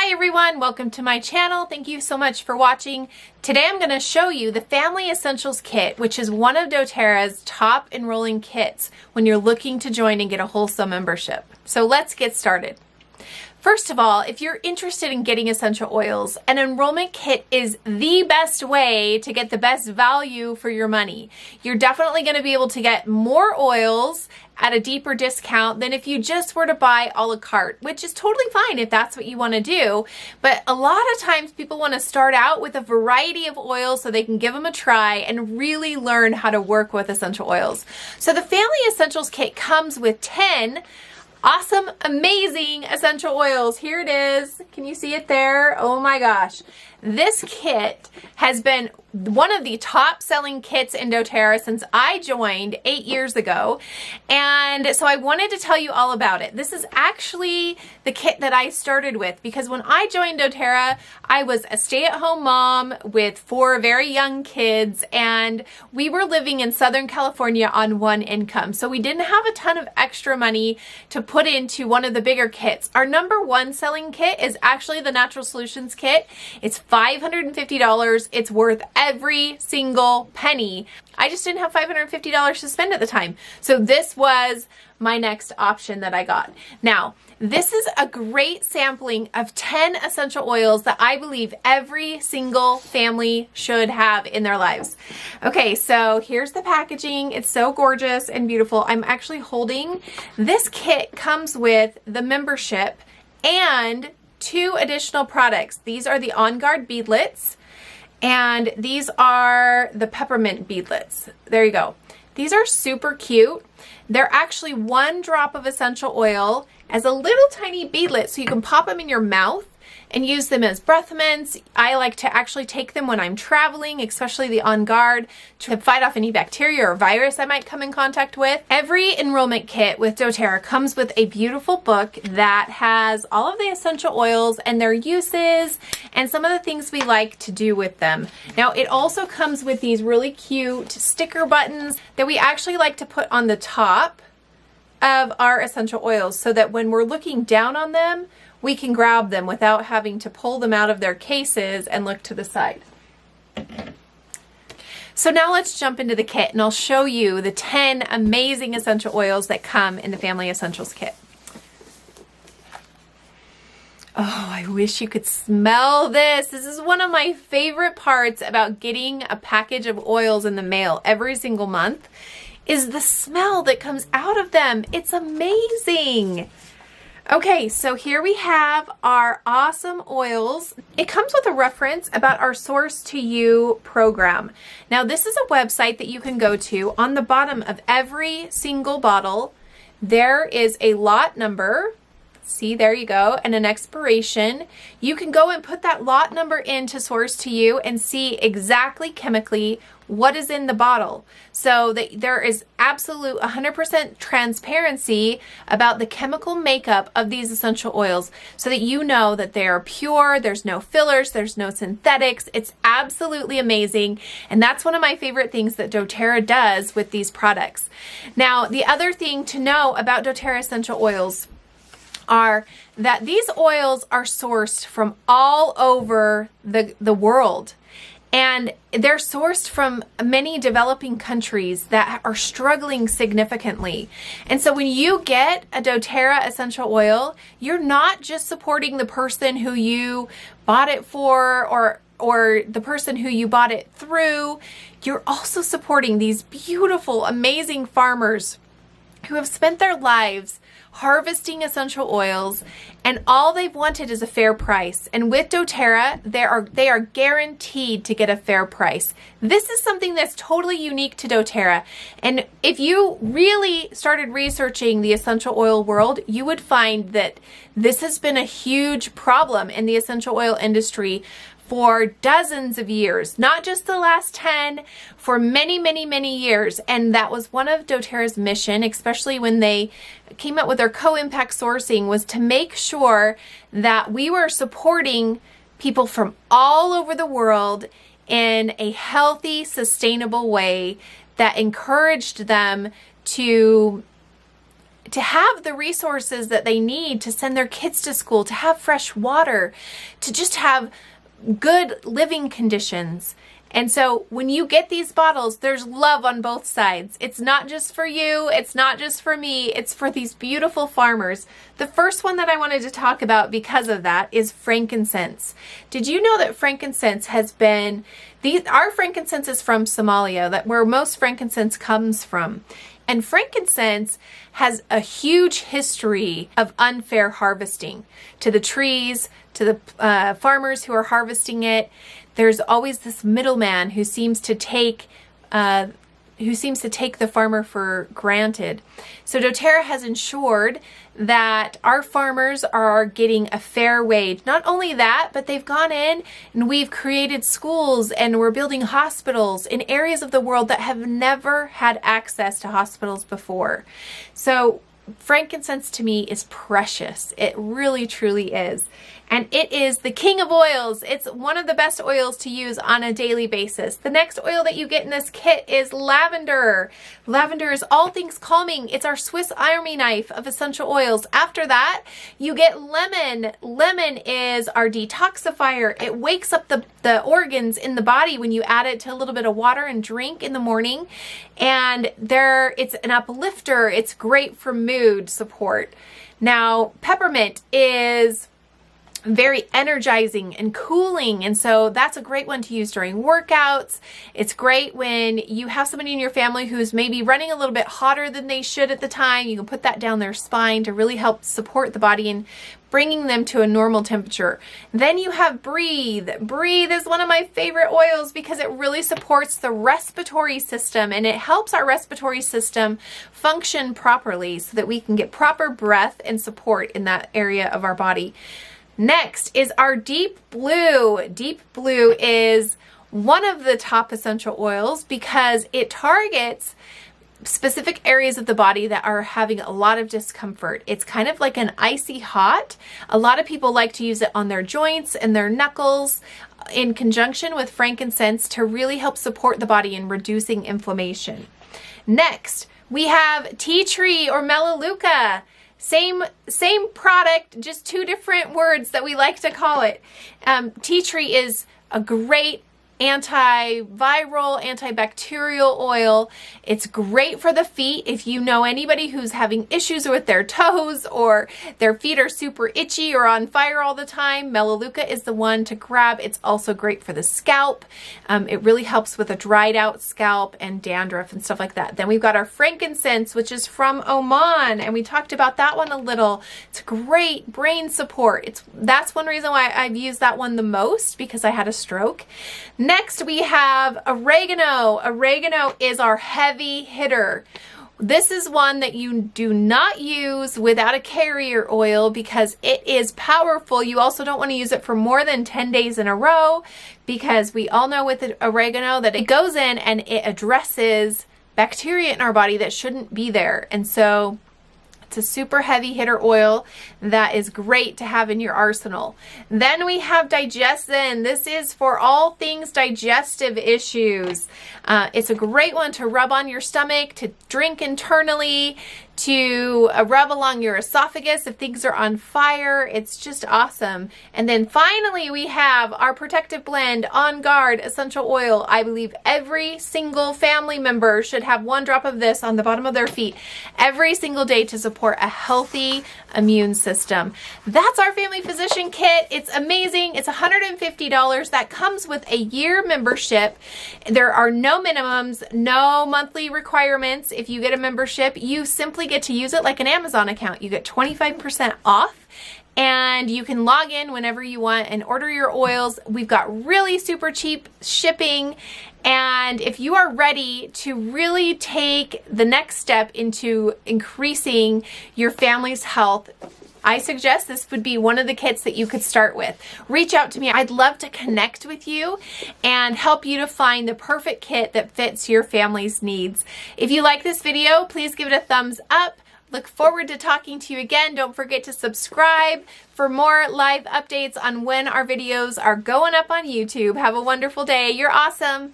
Hi everyone, welcome to my channel. Thank you so much for watching. Today I'm going to show you the Family Essentials Kit, which is one of doTERRA's top enrolling kits when you're looking to join and get a wholesome membership. So let's get started. First of all, if you're interested in getting essential oils, an enrollment kit is the best way to get the best value for your money. You're definitely going to be able to get more oils at a deeper discount than if you just were to buy a la carte, which is totally fine if that's what you want to do. But a lot of times people want to start out with a variety of oils so they can give them a try and really learn how to work with essential oils. So the Family Essentials Kit comes with 10 awesome, amazing essential oils. Here it is. Can you see it there? Oh my gosh. This kit has been one of the top selling kits in doTERRA since I joined 8 years ago. And so I wanted to tell you all about it. This is actually the kit that I started with because when I joined doTERRA, I was a stay-at-home mom with 4 very young kids, and we were living in Southern California on one income. So we didn't have a ton of extra money to put into one of the bigger kits. Our number one selling kit is actually the Natural Solutions Kit. It's $550. It's worth every single penny. I just didn't have $550 to spend at the time. So this was my next option that I got. Now, this is a great sampling of 10 essential oils that I believe every single family should have in their lives. Okay, so here's the packaging. It's so gorgeous and beautiful. I'm actually holding, this kit comes with the membership and 2 additional products. These are the On Guard beadlets, and these are the peppermint beadlets. There you go. These are super cute. They're actually 1 drop of essential oil as a little tiny beadlet, so you can pop them in your mouth and use them as breath mints. I like to actually take them when I'm traveling, especially the On Guard, to fight off any bacteria or virus I might come in contact with. Every enrollment kit with doTERRA comes with a beautiful book that has all of the essential oils and their uses and some of the things we like to do with them. Now, it also comes with these really cute sticker buttons that we actually like to put on the top of our essential oils so that when we're looking down on them, we can grab them without having to pull them out of their cases and look to the side. So now let's jump into the kit and I'll show you the 10 amazing essential oils that come in the Family Essentials Kit. Oh, I wish you could smell this. This is one of my favorite parts about getting a package of oils in the mail every single month is the smell that comes out of them. It's amazing. Okay, so here we have our awesome oils. It comes with a reference about our Source to You program. Now, this is a website that you can go to. On the bottom of every single bottle, there is a lot number. See, there you go, and an expiration. You can go and put that lot number into Source to You and see exactly chemically what is in the bottle. So that there is absolute 100% transparency about the chemical makeup of these essential oils so that you know that they are pure, there's no fillers, there's no synthetics. It's absolutely amazing. And that's one of my favorite things that doTERRA does with these products. Now, the other thing to know about doTERRA essential oils are that these oils are sourced from all over the world. And they're sourced from many developing countries that are struggling significantly. And so when you get a doTERRA essential oil, you're not just supporting the person who you bought it for or the person who you bought it through. You're also supporting these beautiful, amazing farmers who have spent their lives harvesting essential oils, and all they've wanted is a fair price. And with doTERRA, they are guaranteed to get a fair price. This is something that's totally unique to doTERRA. And if you really started researching the essential oil world, you would find that this has been a huge problem in the essential oil industry for dozens of years, not just the last 10, for many, many, many years. And that was one of doTERRA's mission, especially when they came out with their co-impact sourcing, was to make sure that we were supporting people from all over the world in a healthy, sustainable way that encouraged them to to have the resources that they need to send their kids to school, to have fresh water, to just have good living conditions. And so when you get these bottles, there's love on both sides. It's not just for you, it's not just for me, it's for these beautiful farmers. The first one that I wanted to talk about because of that is frankincense. Did you know that frankincense has been, our frankincense is from Somalia, where most frankincense comes from. And frankincense has a huge history of unfair harvesting to the trees, to the farmers who are harvesting it. There's always this middleman who seems to take the farmer for granted. So doTERRA has ensured that our farmers are getting a fair wage. Not only that, but they've gone in and we've created schools and we're building hospitals in areas of the world that have never had access to hospitals before. So frankincense to me is precious. It really, truly is. And it is the king of oils. It's one of the best oils to use on a daily basis. The next oil that you get in this kit is lavender. Lavender is all things calming. It's our Swiss Army knife of essential oils. After that, you get lemon. Lemon is our detoxifier. It wakes up the organs in the body when you add it to a little bit of water and drink in the morning. And it's an uplifter. It's great for mood support. Now, peppermint is very energizing and cooling, and so that's a great one to use during workouts. It's great when you have somebody in your family who's maybe running a little bit hotter than they should at the time. You can put that down their spine to really help support the body and bringing them to a normal temperature. Then you have Breathe. Breathe is one of my favorite oils because it really supports the respiratory system and it helps our respiratory system function properly so that we can get proper breath and support in that area of our body. Next is our Deep Blue. Deep Blue is one of the top essential oils because it targets specific areas of the body that are having a lot of discomfort. It's kind of like an icy hot. A lot of people like to use it on their joints and their knuckles in conjunction with frankincense to really help support the body in reducing inflammation. Next, we have tea tree or melaleuca. Same product, just two different words that we like to call it. Tea tree is a great antiviral, antibacterial oil. It's great for the feet. If you know anybody who's having issues with their toes or their feet are super itchy or on fire all the time, melaleuca is the one to grab. It's also great for the scalp. It really helps with a dried out scalp and dandruff and stuff like that. Then we've got our frankincense, which is from Oman, and we talked about that one a little. It's great brain support. That's one reason why I've used that one the most, because I had a stroke. Next, we have oregano. Oregano is our heavy hitter. This is one that you do not use without a carrier oil because it is powerful. You also don't want to use it for more than 10 days in a row because we all know with oregano that it goes in and it addresses bacteria in our body that shouldn't be there. And so it's a super heavy hitter oil that is great to have in your arsenal. Then we have digestin. This is for all things digestive issues. It's a great one to rub on your stomach, to drink internally, to rub along your esophagus if things are on fire. It's just awesome. And then finally we have our protective blend, On Guard Essential Oil. I believe every single family member should have 1 drop of this on the bottom of their feet every single day to support a healthy immune system. That's our family physician kit. It's amazing. It's $150. That comes with a year membership. There are no minimums, no monthly requirements. If you get a membership, you simply get to use it like an Amazon account. You get 25% off and you can log in whenever you want and order your oils. We've got really super cheap shipping. And if you are ready to really take the next step into increasing your family's health, I suggest this would be one of the kits that you could start with. Reach out to me. I'd love to connect with you and help you to find the perfect kit that fits your family's needs. If you like this video, please give it a thumbs up. Look forward to talking to you again. Don't forget to subscribe for more live updates on when our videos are going up on YouTube. Have a wonderful day. You're awesome.